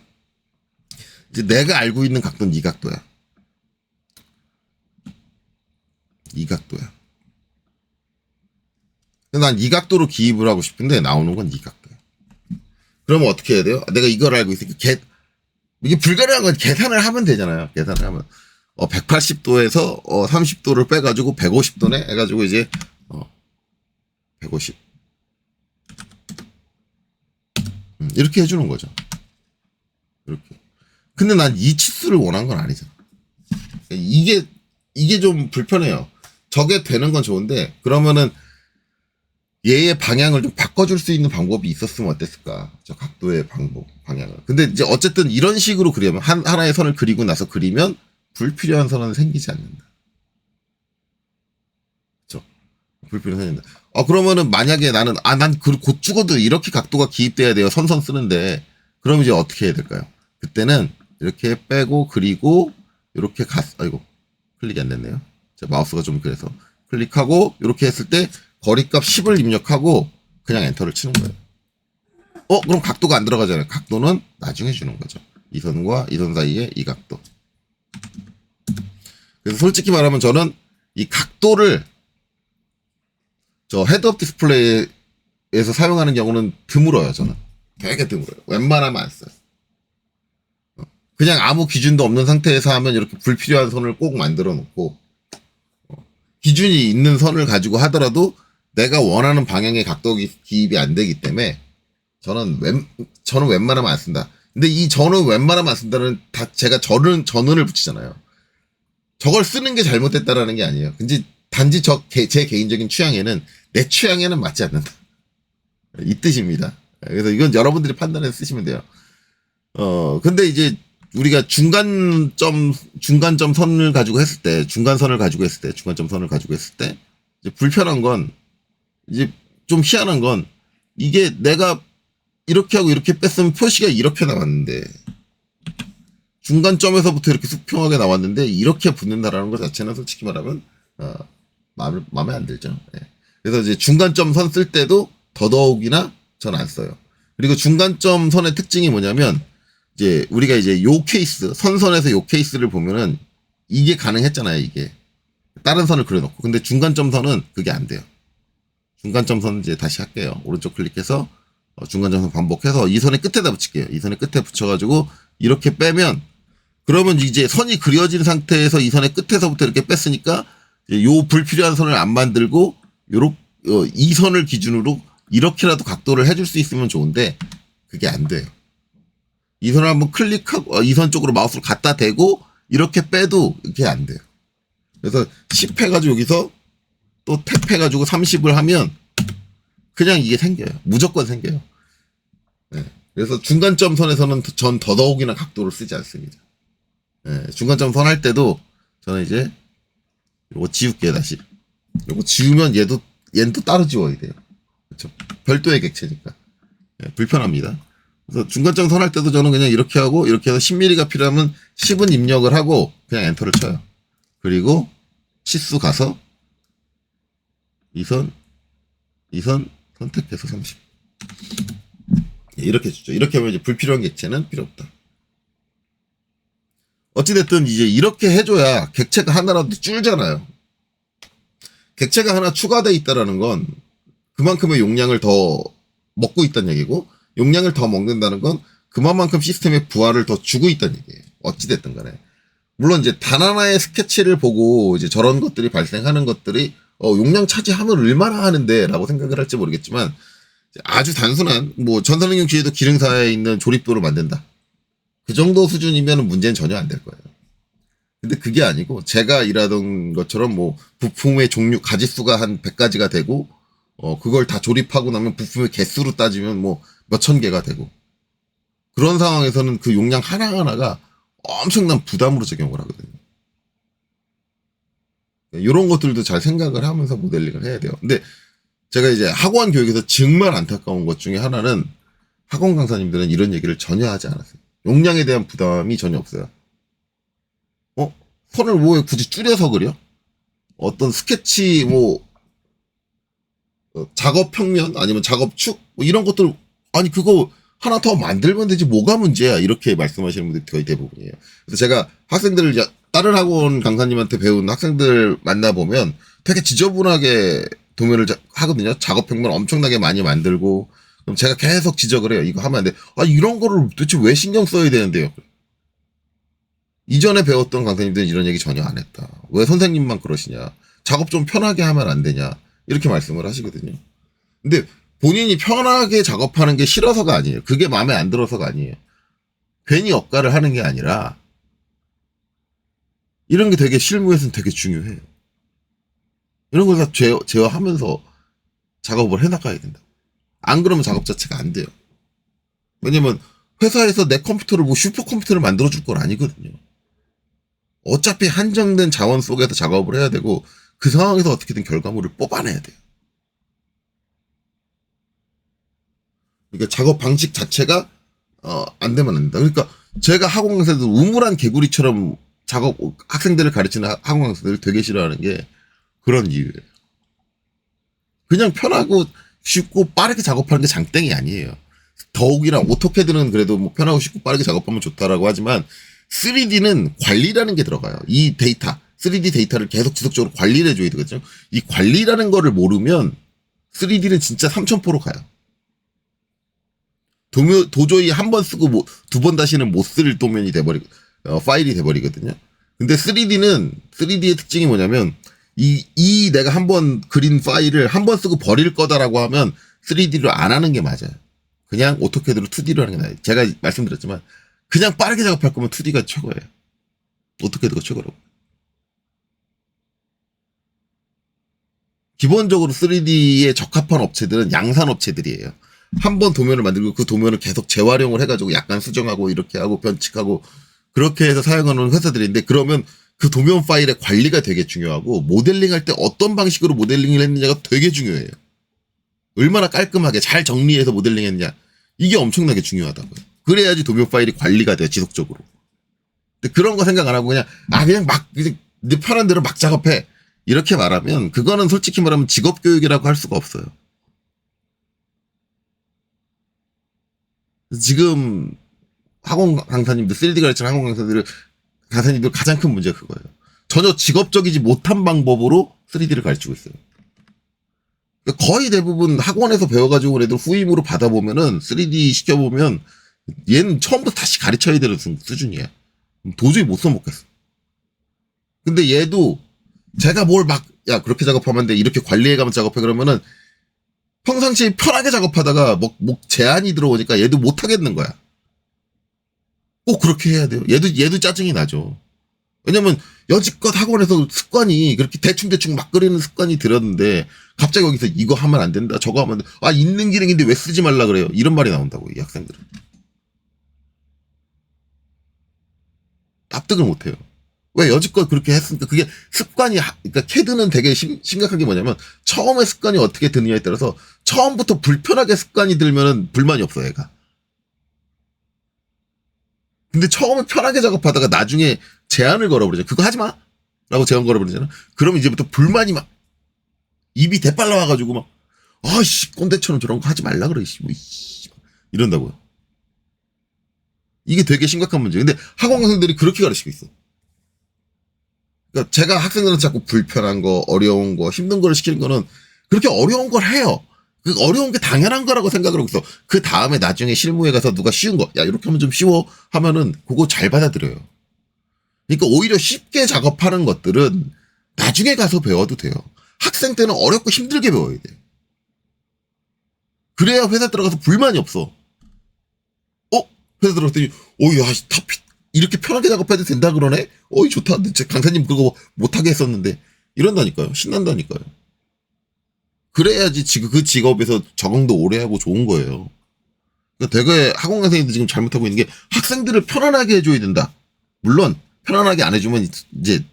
이제 내가 알고 있는 각도는 이 각도야. 이 각도야. 난 이 각도로 기입을 하고 싶은데 나오는 건 이 각도야. 그러면 어떻게 해야 돼요? 내가 이걸 알고 있으니까 이게 불가능한 건 계산을 하면 되잖아요. 계산을 하면 180도에서 30도를 빼가지고 150도네 해가지고 이제 150 이렇게 해주는 거죠. 이렇게. 근데 난 이 치수를 원한 건 아니잖아. 이게 좀 불편해요. 저게 되는 건 좋은데 그러면은 얘의 방향을 좀 바꿔줄 수 있는 방법이 있었으면 어땠을까? 저 각도의 방향을. 근데 이제 어쨌든 이런 식으로 그리면 하나의 선을 그리고 나서 그리면 불필요한 선은 생기지 않는다. 그렇죠? 불필요한 선이 생긴다. 그러면은 만약에 나는 난 곧 죽어도 이렇게 각도가 기입돼야 돼요. 선선 쓰는데 그럼 이제 어떻게 해야 될까요? 그때는 이렇게 빼고 그리고 이렇게 아이고 클릭이 안 됐네요. 제 마우스가 좀 그래서 클릭하고 이렇게 했을 때 거리값 10을 입력하고 그냥 엔터를 치는 거예요. 그럼 각도가 안 들어가잖아요. 각도는 나중에 주는 거죠. 이 선과 이 선 사이에 이 각도. 그래서 솔직히 말하면 저는 이 각도를 저 헤드업 디스플레이에서 사용하는 경우는 드물어요. 저는 되게 드물어요. 웬만하면 안 써요. 그냥 아무 기준도 없는 상태에서 하면 이렇게 불필요한 선을 꼭 만들어 놓고 기준이 있는 선을 가지고 하더라도 내가 원하는 방향의 각도 기입이 안 되기 때문에 저는 웬만하면 안 쓴다. 근데 이 저는 웬만하면 안 쓴다는 다 제가 전원을 붙이잖아요. 저걸 쓰는 게 잘못됐다라는 게 아니에요. 근데 단지 제 개인적인 취향에는 내 취향에는 맞지 않는다. 이 뜻입니다. 그래서 이건 여러분들이 판단해서 쓰시면 돼요. 근데 이제 우리가 중간점 선을 가지고 했을 때, 중간점 선을 가지고 했을 때, 이제 불편한 건, 이제 좀 희한한 건, 이게 내가 이렇게 하고 이렇게 뺐으면 표시가 이렇게 나왔는데, 중간점에서부터 이렇게 수평하게 나왔는데, 이렇게 붙는다라는 것 자체는 솔직히 말하면, 마음에 안 들죠. 네. 그래서 이제 중간점 선 쓸 때도 더더욱이나 전 안 써요. 그리고 중간점 선의 특징이 뭐냐면, 이제 우리가 이제 요 케이스 선선에서 요 케이스를 보면은 이게 가능했잖아요. 이게 다른 선을 그려놓고 근데 중간점 선은 그게 안 돼요. 중간점 선 이제 다시 할게요. 오른쪽 클릭해서 중간점 선 반복해서 이 선의 끝에다 붙일게요. 이 선의 끝에 붙여가지고 이렇게 빼면 그러면 이제 선이 그려진 상태에서 이 선의 끝에서부터 이렇게 뺐으니까 요 불필요한 선을 안 만들고 이 선을 기준으로 이렇게라도 각도를 해줄 수 있으면 좋은데 그게 안 돼요. 이 선을 한번 클릭하고 이 선 쪽으로 마우스를 갖다 대고 이렇게 빼도 이게 안 돼요. 그래서 10 해가지고 여기서 또 탭 해가지고 30을 하면 그냥 이게 생겨요. 무조건 생겨요. 네. 그래서 중간점 선에서는 전 더더욱이나 각도를 쓰지 않습니다. 네. 중간점 선 할 때도 저는 이제 요거 지울게요. 다시 요거 지우면 얘는 또 따로 지워야 돼요. 그렇죠? 별도의 객체니까 네. 불편합니다. 그래서 중간점 선할 때도 저는 그냥 이렇게 하고 이렇게 해서 10mm가 필요하면 10은 입력을 하고 그냥 엔터를 쳐요. 그리고 치수 가서 이 선 선택해서 30. 이렇게 주죠. 이렇게 하면 이제 불필요한 객체는 필요 없다. 어찌됐든 이제 이렇게 해줘야 객체가 하나라도 줄잖아요. 객체가 하나 추가되어 있다라는 건 그만큼의 용량을 더 먹고 있다는 얘기고 용량을 더 먹는다는 건 그만큼 시스템에 부하를 더 주고 있다는 얘기예요. 어찌됐든 간에. 물론 이제 단 하나의 스케치를 보고 이제 저런 것들이 발생하는 것들이 용량 차지하면 얼마나 하는데 라고 생각을 할지 모르겠지만 아주 단순한 뭐 전산응용 기계도 기능사에 있는 조립도를 만든다. 그 정도 수준이면 문제는 전혀 안 될 거예요. 근데 그게 아니고 제가 일하던 것처럼 뭐 부품의 종류 가지수가 한 100가지가 되고 그걸 다 조립하고 나면 부품의 개수로 따지면 뭐 몇천 개가 되고 그런 상황에서는 그 용량 하나하나가 엄청난 부담으로 적용을 하거든요. 이런 것들도 잘 생각을 하면서 모델링을 해야 돼요. 근데 제가 이제 학원 교육에서 정말 안타까운 것 중에 하나는 학원 강사님들은 이런 얘기를 전혀 하지 않았어요. 용량에 대한 부담이 전혀 없어요. 선을 뭐 굳이 줄여서 그려? 어떤 스케치 작업 평면 아니면 작업 축 뭐 이런 것들 아니 그거 하나 더 만들면 되지 뭐가 문제야 이렇게 말씀하시는 분들이 거의 대부분이에요. 그래서 제가 학생들을 다른 학원 강사님한테 배운 학생들 만나보면 되게 지저분하게 도면을 하거든요. 작업 평면 엄청나게 많이 만들고 그럼 제가 계속 지적을 해요. 이거 하면 안 돼. 이런 거를 도대체 왜 신경 써야 되는데요? 이전에 배웠던 강사님들은 이런 얘기 전혀 안 했다. 왜 선생님만 그러시냐. 작업 좀 편하게 하면 안 되냐. 이렇게 말씀을 하시거든요. 근데 본인이 편하게 작업하는 게 싫어서가 아니에요. 그게 마음에 안 들어서가 아니에요. 괜히 억가를 하는 게 아니라 이런 게 되게 실무에서는 되게 중요해요. 이런 걸 다 제어하면서 작업을 해나가야 된다. 안 그러면 작업 자체가 안 돼요. 왜냐면 회사에서 내 컴퓨터를 뭐 슈퍼컴퓨터를 만들어줄 건 아니거든요. 어차피 한정된 자원 속에서 작업을 해야 되고 그 상황에서 어떻게든 결과물을 뽑아내야 돼요. 그러니까 작업 방식 자체가 안 되면 안 된다. 그러니까 제가 학원 강사들 우물한 개구리처럼 작업 학생들을 가르치는 학원 강사들을 되게 싫어하는 게 그런 이유예요. 그냥 편하고 쉽고 빠르게 작업하는 게 장땡이 아니에요. 더욱이나 오토캐드는 그래도 뭐 편하고 쉽고 빠르게 작업하면 좋다라고 하지만 3D는 관리라는 게 들어가요. 이 데이터, 3D 데이터를 계속 지속적으로 관리를 해줘야 되거든요. 이 관리라는 거를 모르면 3D는 진짜 3000%로 가요. 도저히 한 번 쓰고 두 번 다시는 못 쓸 도면이 파일이 돼버리거든요. 근데 3D의 특징이 뭐냐면, 내가 한 번 그린 파일을 한 번 쓰고 버릴 거다라고 하면 3D로 안 하는 게 맞아요. 그냥 오토캐드로 2D로 하는 게 나아요. 제가 말씀드렸지만, 그냥 빠르게 작업할 거면 2D가 최고예요. 오토캐드가 최고라고. 기본적으로 3D에 적합한 업체들은 양산 업체들이에요. 한 번 도면을 만들고 그 도면을 계속 재활용을 해가지고 약간 수정하고 이렇게 하고 변칙하고 그렇게 해서 사용하는 회사들인데, 그러면 그 도면 파일의 관리가 되게 중요하고 모델링 할 때 어떤 방식으로 모델링을 했느냐가 되게 중요해요. 얼마나 깔끔하게 잘 정리해서 모델링 했냐. 이게 엄청나게 중요하다고요. 그래야지 도면 파일이 관리가 돼요, 지속적으로. 근데 그런 거 생각 안 하고 그냥 네 편한 대로 막 작업해. 이렇게 말하면 그거는 솔직히 말하면 직업 교육이라고 할 수가 없어요. 지금 학원 강사님들, 3D 가르치는 학원 강사님들 가장 큰 문제가 그거예요. 전혀 직업적이지 못한 방법으로 3D를 가르치고 있어요. 그러니까 거의 대부분 학원에서 배워가지고 애들 후임으로 받아보면은 3D 시켜보면 얘는 처음부터 다시 가르쳐야 되는 수준이야. 도저히 못 써먹겠어. 근데 얘도 제가 그렇게 작업하면 안 돼. 이렇게 관리해가면 작업해. 그러면은 평상시에 편하게 작업하다가 제한이 들어오니까 얘도 못 하겠는 거야. 꼭 그렇게 해야 돼요. 얘도 짜증이 나죠. 왜냐면 여지껏 학원에서 습관이 그렇게 대충대충 막 그리는 습관이 들었는데 갑자기 여기서 이거 하면 안 된다, 저거 하면 안 된다. 아, 있는 기능인데 왜 쓰지 말라 그래요. 이런 말이 나온다고, 이 학생들은. 납득을 못 해요. 왜 여지껏 그렇게 했으니까 그게 습관이, 그러니까 캐드는 되게 심각한 게 뭐냐면 처음에 습관이 어떻게 드느냐에 따라서 처음부터 불편하게 습관이 들면은 불만이 없어, 얘가. 근데 처음에 편하게 작업하다가 나중에 제한을 걸어버리잖아. 그거 하지 마! 라고 제한 걸어버리잖아. 그럼 이제부터 불만이 막, 입이 대빨라 와가지고 막, 아씨, 꼰대처럼 저런 거 하지 말라 그래, 뭐, 이런다고요. 이게 되게 심각한 문제예요. 근데 학원 강사들이 그렇게 가르치고 있어. 그러니까 제가 학생들한테 자꾸 불편한 거, 어려운 거, 힘든 거를 시키는 거는 그렇게 어려운 걸 해요. 그 어려운 게 당연한 거라고 생각을 하고 있어. 그 다음에 나중에 실무에 가서 누가 쉬운 거, 야, 이렇게 하면 좀 쉬워 하면은 그거 잘 받아들여요. 그러니까 오히려 쉽게 작업하는 것들은 나중에 가서 배워도 돼요. 학생 때는 어렵고 힘들게 배워야 돼요. 그래야 회사 들어가서 불만이 없어. 회사 들어갔더니, 야, 이렇게 편하게 작업해도 된다 그러네? 좋다. 강사님 그거 못하게 했었는데. 이런다니까요. 신난다니까요. 그래야지 그 직업에서 적응도 오래 하고 좋은 거예요. 그러니까 되게 학원 강사님들 지금 잘못하고 있는 게 학생들을 편안하게 해줘야 된다. 물론 편안하게 안 해주면 이제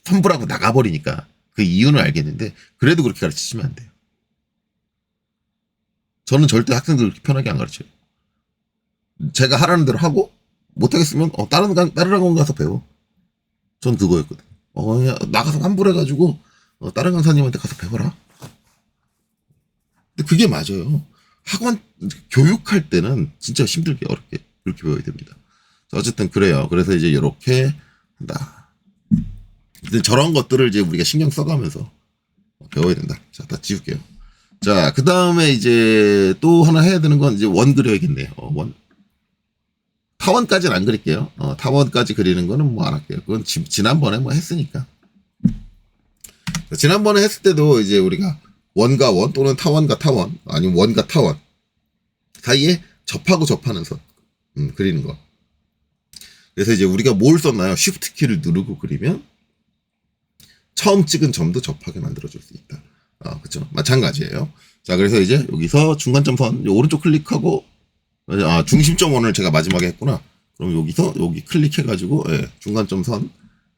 환불하고 나가버리니까 그 이유는 알겠는데 그래도 그렇게 가르치시면 안 돼요. 저는 절대 학생들 그렇게 편하게 안 가르쳐요. 제가 하라는 대로 하고 못하겠으면 다른 학원 가서 배워. 전 그거였거든. 그냥 나가서 환불해가지고 다른 강사님한테 가서 배워라. 근데 그게 맞아요. 학원 교육할 때는 진짜 힘들게 어렵게 그렇게 배워야 됩니다. 어쨌든 그래요. 그래서 이제 이렇게 한다. 저런 것들을 이제 우리가 신경 써가면서 배워야 된다. 자, 다 지울게요. 자, 그 다음에 이제 또 하나 해야 되는 건 이제 원 그려야겠네요. 원. 타원까지는 안 그릴게요. 타원까지 그리는 거는 뭐 안 할게요. 그건 지난번에 뭐 했으니까. 지난번에 했을 때도 이제 우리가 원과 원 또는 타원과 타원 아니면 원과 타원 사이에 접하고 접하는 선 그리는 거. 그래서 이제 우리가 뭘 썼나요? 쉬프트 키를 누르고 그리면 처음 찍은 점도 접하게 만들어줄 수 있다. 그쵸. 마찬가지예요. 자, 그래서 이제 여기서 중간점선, 오른쪽 클릭하고, 중심점원을 제가 마지막에 했구나. 그럼 여기서 여기 클릭해가지고, 예, 중간점선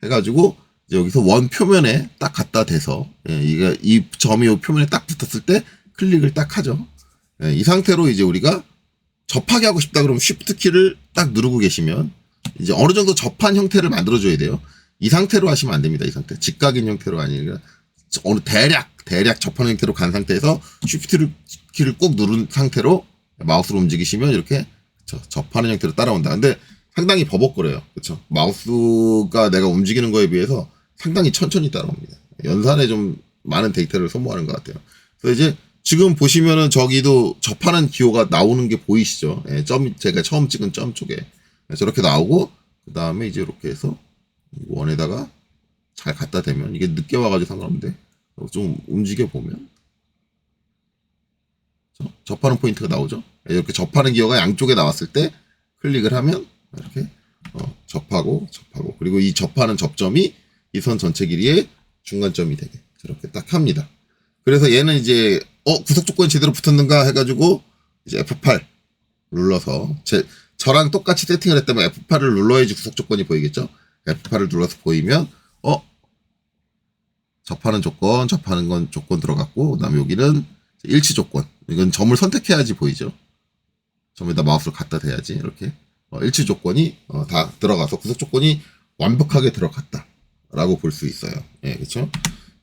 해가지고, 이제 여기서 원 표면에 딱 갖다 대서, 예, 이 점이 이 표면에 딱 붙었을 때 클릭을 딱 하죠. 예, 이 상태로 이제 우리가 접하게 하고 싶다 그러면 쉬프트 키를 딱 누르고 계시면 이제 어느 정도 접한 형태를 만들어줘야 돼요. 이 상태로 하시면 안 됩니다. 이 상태. 직각인 형태로 아니라 어느 대략 접한 형태로 간 상태에서 쉬프트 키를 꾹 누른 상태로 마우스로 움직이시면 이렇게 접하는 형태로 따라온다. 근데 상당히 버벅거려요. 그렇죠? 마우스가 내가 움직이는 거에 비해서 상당히 천천히 따라옵니다. 연산에 좀 많은 데이터를 소모하는 것 같아요. 그래서 이제 지금 보시면은 저기도 접하는 기호가 나오는 게 보이시죠? 예, 제가 처음 찍은 점 쪽에 저렇게 나오고 그 다음에 이제 이렇게 해서 원에다가 잘 갖다 대면 이게 늦게 와가지고 상관없는데 좀 움직여 보면 접하는 포인트가 나오죠. 이렇게 접하는 기호가 양쪽에 나왔을 때 클릭을 하면 이렇게 접하고 그리고 이 접하는 접점이 이 선 전체 길이의 중간점이 되게 저렇게 딱 합니다. 그래서 얘는 이제 구속 조건이 제대로 붙었는가 해가지고 이제 F8 눌러서 저랑 똑같이 세팅을 했다면 F8을 눌러야지 구속 조건이 보이겠죠. F8을 눌러서 보이면 접하는 건 조건 들어갔고 그다음에 여기는 일치 조건. 이건 점을 선택해야지 보이죠. 점에다 마우스를 갖다 대야지 이렇게 일치 조건이 다 들어가서 구속 조건이 완벽하게 들어갔다라고 볼 수 있어요. 예, 그렇죠?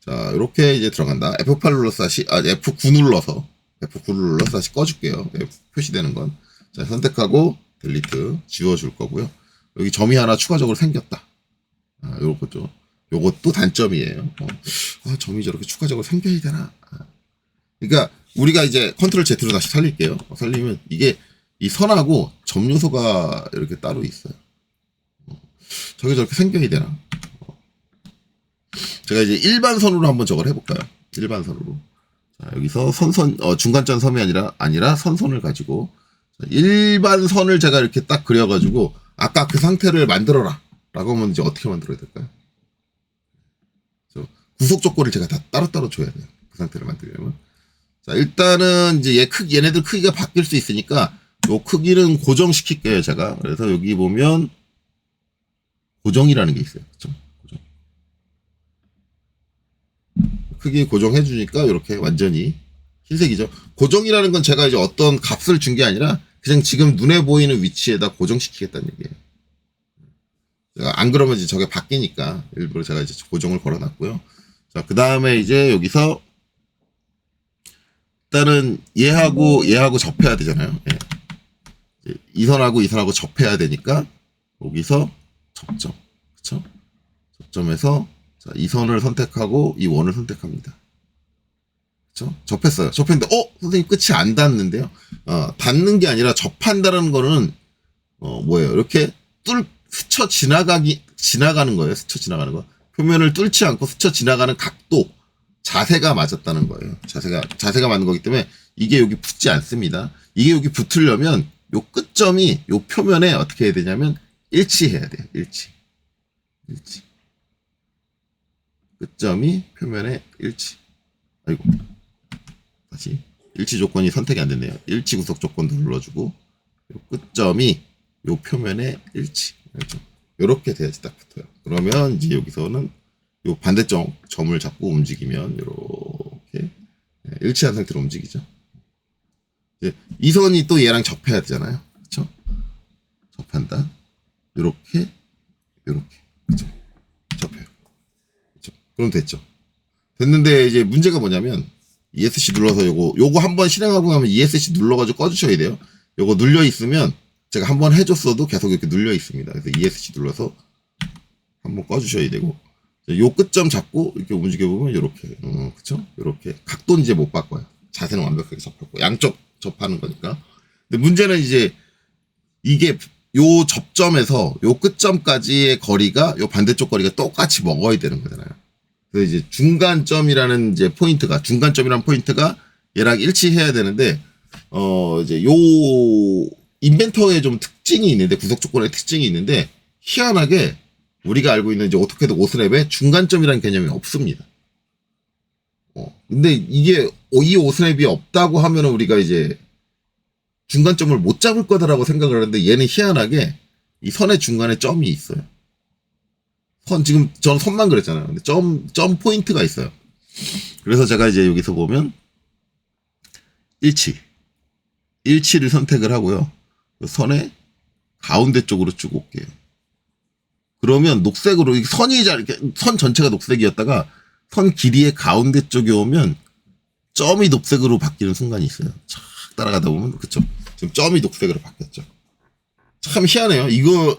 자, 이렇게 이제 들어간다. F8 눌러서 F9 눌러서 다시 꺼줄게요. 표시되는 건. 자, 선택하고 딜리트 지워줄 거고요. 여기 점이 하나 추가적으로 생겼다. 요거죠. 요것도 단점이에요. 점이 저렇게 추가적으로 생겨야 되나? 그러니까 우리가 이제 컨트롤 Z로 다시 살릴게요. 살리면 이게 이 선하고 점 요소가 이렇게 따로 있어요. 저게 저렇게 생겨야 되나? 제가 이제 일반선으로 한번 저걸 해볼까요? 일반선으로. 자, 여기서 중간점 선이 아니라 선선을 가지고 일반선을 제가 이렇게 딱 그려가지고 아까 그 상태를 만들어라 라고 하면 이제 어떻게 만들어야 될까요? 구속 조건을 제가 다 따로따로 줘야 돼요. 그 상태를 만들려면. 자, 일단은 이제 얘네들 크기가 바뀔 수 있으니까 요 크기는 고정시킬게요, 제가. 그래서 여기 보면 고정이라는 게 있어요. 그쵸? 고정. 크기 고정해주니까 이렇게 완전히 흰색이죠. 고정이라는 건 제가 이제 어떤 값을 준 게 아니라 그냥 지금 눈에 보이는 위치에다 고정시키겠다는 얘기예요. 제가 안 그러면 이제 저게 바뀌니까 일부러 제가 이제 고정을 걸어놨고요. 자, 그 다음에 이제 여기서 일단은 얘하고 접해야 되잖아요. 예. 이 선하고 접해야 되니까 여기서 접점, 그쵸? 접점에서 자, 이 선을 선택하고 이 원을 선택합니다. 그쵸? 접했어요. 접했는데 선생님 끝이 안 닿는데요. 닿는 게 아니라 접한다는 거는 뭐예요? 이렇게 스쳐 지나가는 거예요. 스쳐 지나가는 거. 표면을 뚫지 않고 스쳐 지나가는 각도, 자세가 맞았다는 거예요. 자세가 맞는 거기 때문에 이게 여기 붙지 않습니다. 이게 여기 붙으려면 요 끝점이 요 표면에 어떻게 해야 되냐면 일치해야 돼요. 일치. 끝점이 표면에 일치. 아이고. 다시. 일치 조건이 선택이 안 됐네요. 일치 구속 조건도 눌러주고 요 끝점이 요 표면에 일치. 그렇죠? 요렇게 돼야지 딱 붙어요. 그러면 이제 여기서는 요 반대쪽 점을 잡고 움직이면 요렇게 일치한 상태로 움직이죠. 이제 이 선이 또 얘랑 접해야 되잖아요. 그렇죠? 접한다. 요렇게 그렇죠? 접해요. 그렇죠? 그럼 됐죠. 됐는데 이제 문제가 뭐냐면 ESC 눌러서 요거 한번 실행하고 나면 ESC 눌러가지고 꺼주셔야 돼요. 요거 눌려 있으면 제가 한번 해줬어도 계속 이렇게 눌려 있습니다. 그래서 ESC 눌러서 한번 꺼주셔야 되고, 요 끝점 잡고 이렇게 움직여보면 요렇게, 그쵸? 요렇게. 각도는 이제 못 바꿔요. 자세는 완벽하게 접혔고, 양쪽 접하는 거니까. 근데 문제는 이제 이게 요 접점에서 요 끝점까지의 거리가 요 반대쪽 거리가 똑같이 먹어야 되는 거잖아요. 그래서 이제 중간점이라는 포인트가 얘랑 일치해야 되는데, 이제 요 인벤터에 좀 특징이 있는데, 구속 조건에 특징이 있는데, 희한하게 우리가 알고 있는 이제 오토캐드 오스랩에 중간점이라는 개념이 없습니다. 근데 이게 이 오스랩이 없다고 하면 우리가 이제 중간점을 못 잡을 거다라고 생각을 하는데 얘는 희한하게 이 선의 중간에 점이 있어요. 지금 저는 선만 그랬잖아요. 근데 점 포인트가 있어요. 그래서 제가 이제 여기서 보면 일치를 선택을 하고요. 그 선의 가운데 쪽으로 쭉 올게요. 그러면 녹색으로 선 전체가 녹색이었다가 선 길이의 가운데 쪽에 오면 점이 녹색으로 바뀌는 순간이 있어요. 착 따라가다 보면 그쵸. 지금 점이 녹색으로 바뀌었죠. 참 희한해요.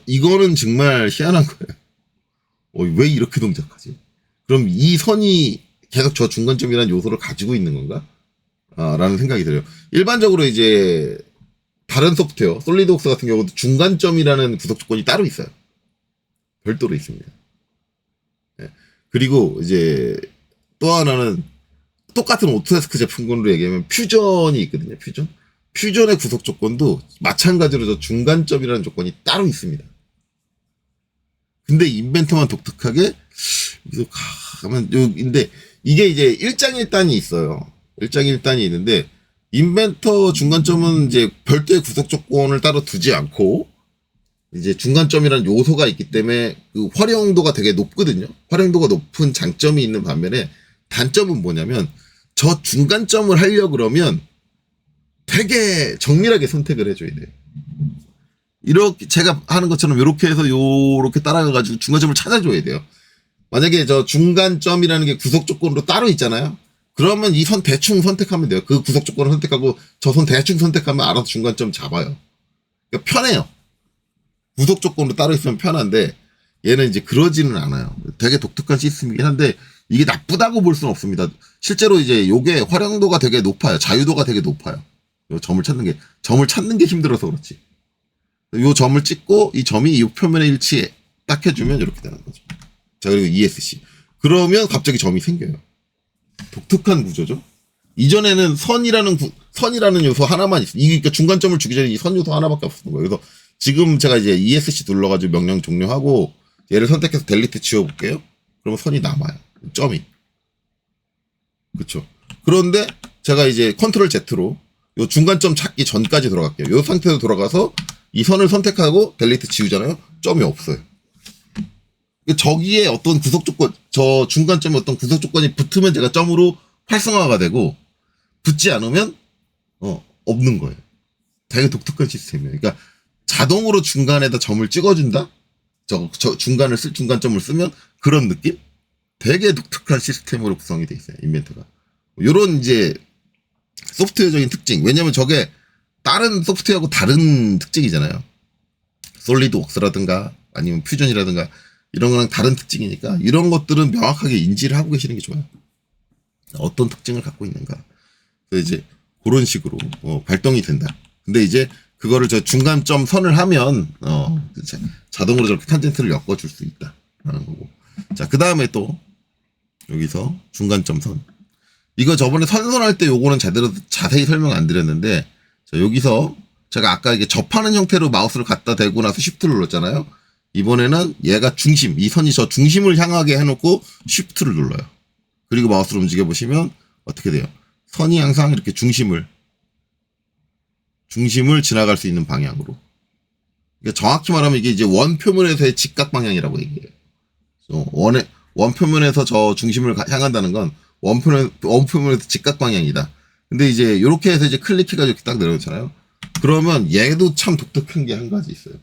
이거는 정말 희한한 거예요. 왜 이렇게 동작하지? 그럼 이 선이 계속 저 중간점이라는 요소를 가지고 있는 건가? 라는 생각이 들어요. 일반적으로 이제 다른 소프트웨어, 솔리드웍스 같은 경우도 중간점이라는 구석 조건이 따로 있어요. 별도로 있습니다. 네. 그리고 이제 또 하나는 똑같은 오토데스크 제품군으로 얘기하면 퓨전이 있거든요. 퓨전의 구석 조건도 마찬가지로 저 중간점이라는 조건이 따로 있습니다. 근데 인벤터만 독특하게 여기서 가면 근데 이게 이제 일장일단이 있어요. 일장일단이 있는데 인벤터 중간점은 이제 별도의 구석 조건을 따로 두지 않고 이제 중간점이라는 요소가 있기 때문에 그 활용도가 되게 높거든요. 활용도가 높은 장점이 있는 반면에 단점은 뭐냐면 저 중간점을 하려고 그러면 되게 정밀하게 선택을 해줘야 돼요. 이렇게 제가 하는 것처럼 이렇게 해서 요렇게 따라가가지고 중간점을 찾아줘야 돼요. 만약에 저 중간점이라는 게 구석 조건으로 따로 있잖아요. 그러면 이 선 대충 선택하면 돼요. 그 구석 조건을 선택하고 저 선 대충 선택하면 알아서 중간점 잡아요. 그러니까 편해요. 구석 조건으로 따로 있으면 편한데 얘는 이제 그러지는 않아요. 되게 독특한 시스템이긴 한데 이게 나쁘다고 볼 수는 없습니다. 실제로 이제 요게 활용도가 되게 높아요. 자유도가 되게 높아요. 요 점을 찾는 게 힘들어서 그렇지. 요 점을 찍고 이 점이 이 표면에 일치해 딱 해주면 이렇게 되는 거죠. 자, 그리고 ESC. 그러면 갑자기 점이 생겨요. 독특한 구조죠. 이전에는 선이라는 요소 하나만 있어요. 그러니까 중간점을 주기 전에 이 선 요소 하나밖에 없었던 거예요. 그래서 지금 제가 이제 ESC 눌러가지고 명령 종료하고 얘를 선택해서 델리트 지워볼게요. 그러면 선이 남아요. 점이. 그쵸. 그런데 제가 이제 컨트롤 Z로 요 중간점 찾기 전까지 돌아갈게요. 요 상태로 돌아가서 이 선을 선택하고 델리트 지우잖아요. 점이 없어요. 저기에 어떤 구석 조건, 저 중간점에 어떤 구석 조건이 붙으면 제가 점으로 활성화가 되고, 붙지 않으면, 없는 거예요. 되게 독특한 시스템이에요. 그러니까 자동으로 중간에다 점을 찍어준다? 저 중간점을 쓰면 그런 느낌? 되게 독특한 시스템으로 구성이 돼 있어요. 인벤터가. 요런 이제 소프트웨어적인 특징. 왜냐면 저게 다른 소프트웨어하고 다른 특징이잖아요. 솔리드웍스라든가 아니면 퓨전이라든가 이런 거랑 다른 특징이니까 이런 것들은 명확하게 인지를 하고 계시는 게 좋아요. 어떤 특징을 갖고 있는가. 그래서 이제 그런 식으로 발동이 된다. 근데 이제 그거를 저 중간점 선을 하면 자동으로 저렇게 탄젠트를 엮어줄 수 있다라는 거고. 자, 그 다음에 또 여기서 중간점 선. 이거 저번에 선선할 때 요거는 제대로 자세히 설명 안 드렸는데, 자, 여기서 제가 아까 이게 접하는 형태로 마우스를 갖다 대고 나서 쉬프트를 눌렀잖아요. 이번에는 얘가 중심, 이 선이 저 중심을 향하게 해놓고 쉬프트를 눌러요. 그리고 마우스를 움직여 보시면 어떻게 돼요? 선이 항상 이렇게 중심을 지나갈 수 있는 방향으로. 그러니까 정확히 말하면 이게 이제 원 표면에서의 직각 방향이라고 얘기해요. 원 표면에서 저 중심을 향한다는 건 원 표면에서 직각 방향이다. 근데 이제 이렇게 해서 이제 클릭해가지고 이렇게 딱 내려놓잖아요. 그러면 얘도 참 독특한 게 한 가지 있어요.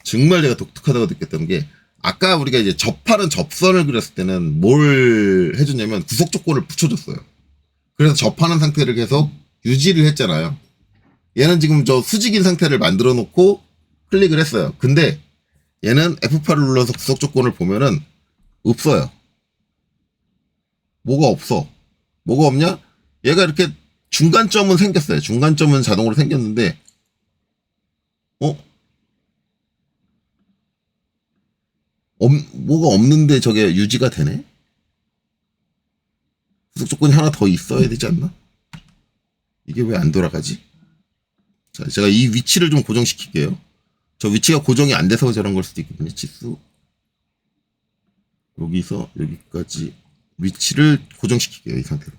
정말 제가 독특하다고 느꼈던 게, 아까 우리가 이제 접하는 접선을 그렸을 때는 뭘 해줬냐면 구속 조건을 붙여줬어요. 그래서 접하는 상태를 계속 유지를 했잖아요. 얘는 지금 저 수직인 상태를 만들어 놓고 클릭을 했어요. 근데 얘는 F8을 눌러서 구속 조건을 보면은 없어요. 뭐가 없어. 뭐가 없냐? 얘가 이렇게 중간점은 생겼어요. 중간점은 자동으로 생겼는데, 뭐가 없는데 저게 유지가 되네? 구속 조건이 하나 더 있어야 되지 않나? 이게 왜 안 돌아가지? 자, 제가 이 위치를 좀 고정시킬게요. 저 위치가 고정이 안 돼서 저런 걸 수도 있거든요. 치수. 여기서 여기까지 위치를 고정시킬게요. 이 상태로.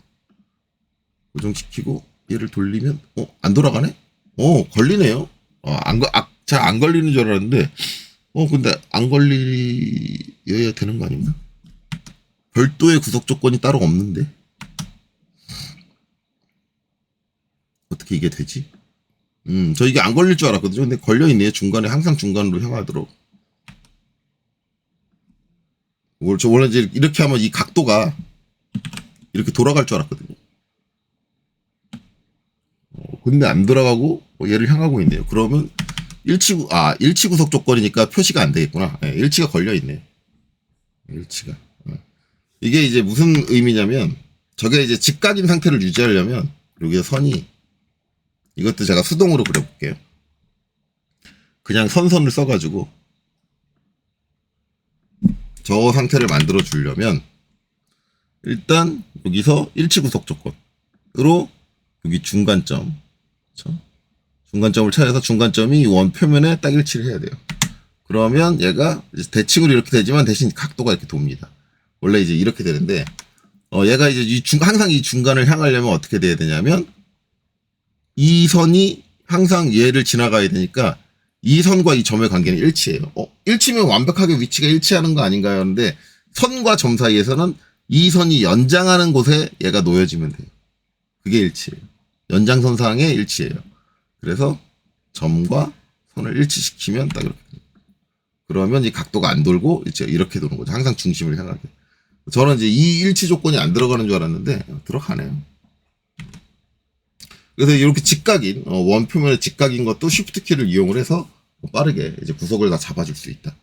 고정시키고 얘를 돌리면 안 돌아가네? 걸리네요. 잘 안 걸리는 줄 알았는데 근데 안 걸려야 되는 거 아닌가? 별도의 구속 조건이 따로 없는데 어떻게 이게 되지? 저 이게 안 걸릴 줄 알았거든요. 근데 걸려있네요. 중간에 항상 중간으로 향하도록. 저 원래 이제 이렇게 하면 이 각도가 이렇게 돌아갈 줄 알았거든요. 근데 안 돌아가고 얘를 향하고 있네요. 그러면 일치 구속 조건이니까 표시가 안 되겠구나. 네, 일치가 걸려있네요. 일치가. 이게 이제 무슨 의미냐면 저게 이제 직각인 상태를 유지하려면 여기에 선이 이것도 제가 수동으로 그려볼게요. 그냥 선을 써가지고 저 상태를 만들어 주려면 일단 여기서 일치 구속 조건으로 여기 중간점, 그렇죠? 중간점을 찾아서 중간점이 원 표면에 딱 일치를 해야 돼요. 그러면 얘가 이제 대칭으로 이렇게 되지만 대신 각도가 이렇게 돕니다. 원래 이제 이렇게 되는데 얘가 이제 항상 이 중간을 향하려면 어떻게 돼야 되냐면 이 선이 항상 얘를 지나가야 되니까 이 선과 이 점의 관계는 일치해요. 일치면 완벽하게 위치가 일치하는 거 아닌가요? 하는데 선과 점 사이에서는 이 선이 연장하는 곳에 얘가 놓여지면 돼요. 그게 일치예요. 연장선상의 일치예요. 그래서 점과 선을 일치시키면 딱 이렇게 돼요. 그러면 이 각도가 안 돌고 이렇게 도는 거죠. 항상 중심을 향하게. 저는 이제 이 일치 조건이 안 들어가는 줄 알았는데 들어가네요. 그래서 이렇게 직각인 원 표면의 직각인 것도 쉬프트 키를 이용을 해서 빠르게 이제 구속을 다 잡아줄 수 있다.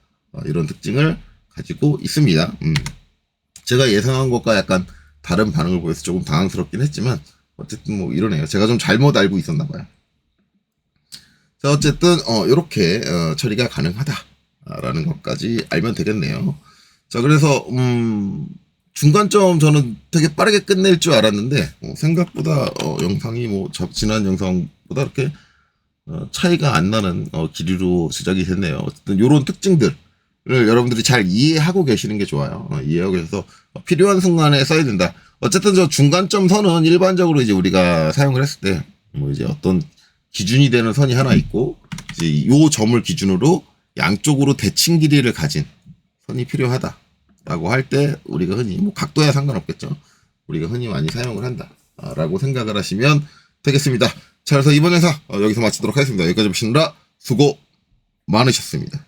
이런 특징을 가지고 있습니다. 제가 예상한 것과 약간 다른 반응을 보여서 조금 당황스럽긴 했지만 어쨌든 뭐 이러네요. 제가 좀 잘못 알고 있었나 봐요. 자, 어쨌든 이렇게 처리가 가능하다라는 것까지 알면 되겠네요. 자, 그래서 중간점 저는 되게 빠르게 끝낼 줄 알았는데 생각보다 영상이 뭐 지난 영상보다 그렇게 차이가 안 나는 길이로 제작이 됐네요. 어쨌든 이런 특징들을 여러분들이 잘 이해하고 계시는 게 좋아요. 이해하고 계셔서 필요한 순간에 써야 된다. 어쨌든 저 중간점 선은 일반적으로 이제 우리가 사용을 했을 때 뭐 이제 어떤 기준이 되는 선이 하나 있고 이제 요 점을 기준으로 양쪽으로 대칭 길이를 가진 선이 필요하다라고 할 때 우리가 흔히 뭐 각도야 상관없겠죠. 우리가 흔히 많이 사용을 한다라고 생각을 하시면 되겠습니다. 자, 그래서 이번 영상 여기서 마치도록 하겠습니다. 여기까지 보시느라 수고 많으셨습니다.